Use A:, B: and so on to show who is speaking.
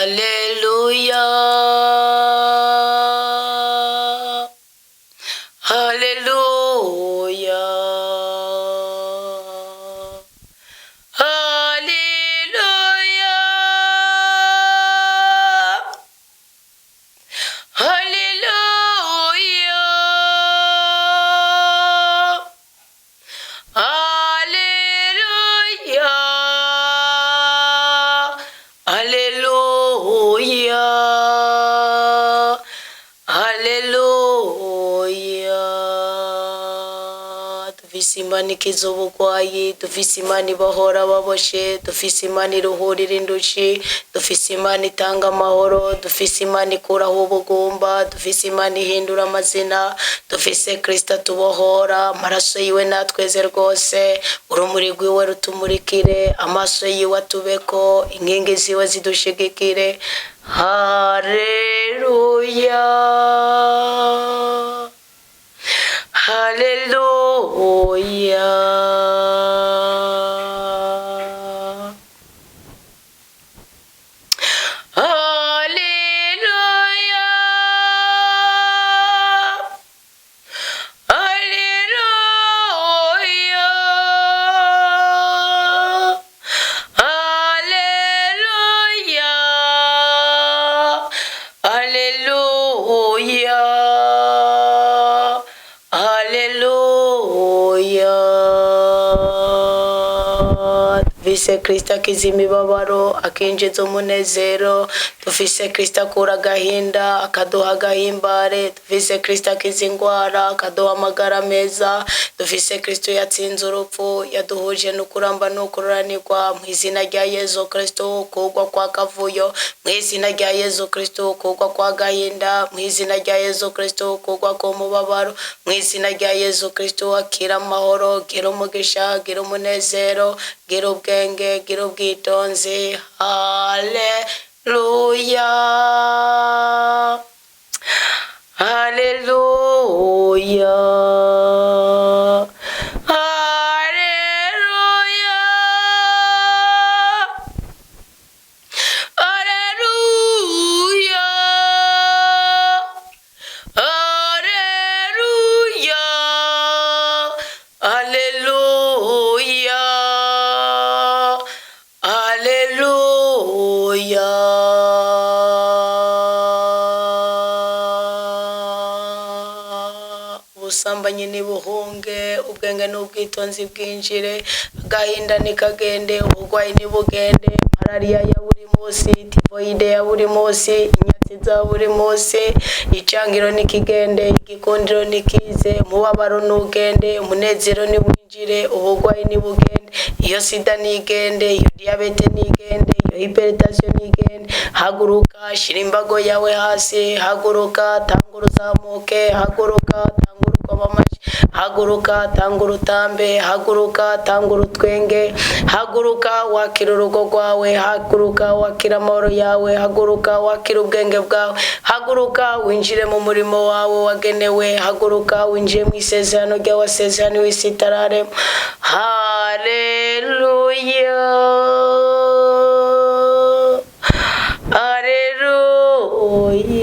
A: Hallelujah. Hallelujah. Dufise Imana ikiza ubugwayi, dufise Imana ibohora baboshe, dufise Imana iruhurira indushi, dufise Imana itanga amahoro, dufise Imana ikuraho ubugumba, dufise Imana ihindura amazina, dufise Kristo atubohora, amaraso yiwe natweze rwose, urumuri rwiwe rutumurikire, amaso yiwe atubeko, inkingi ziwe zidushigikire. Hallelujah. Hallelujah. Hallelujah. Hallelujah. Hallelujah. Hallelujah. Dufise Kristo akiza imibabaro, akinjiza umunezero. Dufise Kristo akura agahinda, akaduha agahimbare. Dufise Kristo akiza ingwara, akaduha amagara meza. Dufise Kristo yatsinze urupfu, yaduhuje n'ukuramba n'ukururanirwa. Mu izina rya Yezu Kristo, kugwa kwa kavuyo. Mu izina rya Yezu Kristo, kugwa kwa gahinda. Mu izina rya Yezu Kristo, kugwa ku mubabaro. Mu izina rya Yezu Kristo, akira amahoro, gira umugisha, gira umunezero, gira ubwenge, gira ubwitonzi. Hallelujah. Hallelujah. Hallelujah. Hallelujah. Hallelujah. Hallelujah. Hallelujah. Ubusambanyi nibuhunge, ubwenge n'ubwitonzi bwinjire, agahinda nikagende, ubugwayi nibugende, malaria ya buri munsi, tifoide ya buri munsi, inyatsi za buri munsi, icangiro nikigende, igikundiro nikize, umubabaro nugende, umunezero niwinjire, ubugwayi nibugende, iyo sida nigende, iyo diabete nigende, iyo hypertension nigende. Haguruka, shira imbago yawe hasi, haguruka, tangura uzamuke, haguruka, tangura ukobamashi, haguruka, tangura utambe, haguruka, tangura utwenge, haguruka, wakira urugo rwawe, haguruka, wakira amahoro yawe, haguruka, wakira ubwenge bwawe, haguruka, winjire mu murimo wawe wagenewe, haguruka, winjire mu isezerano ryawe wasezeraniwe isi itararema. Hallelujah. Hallelujah.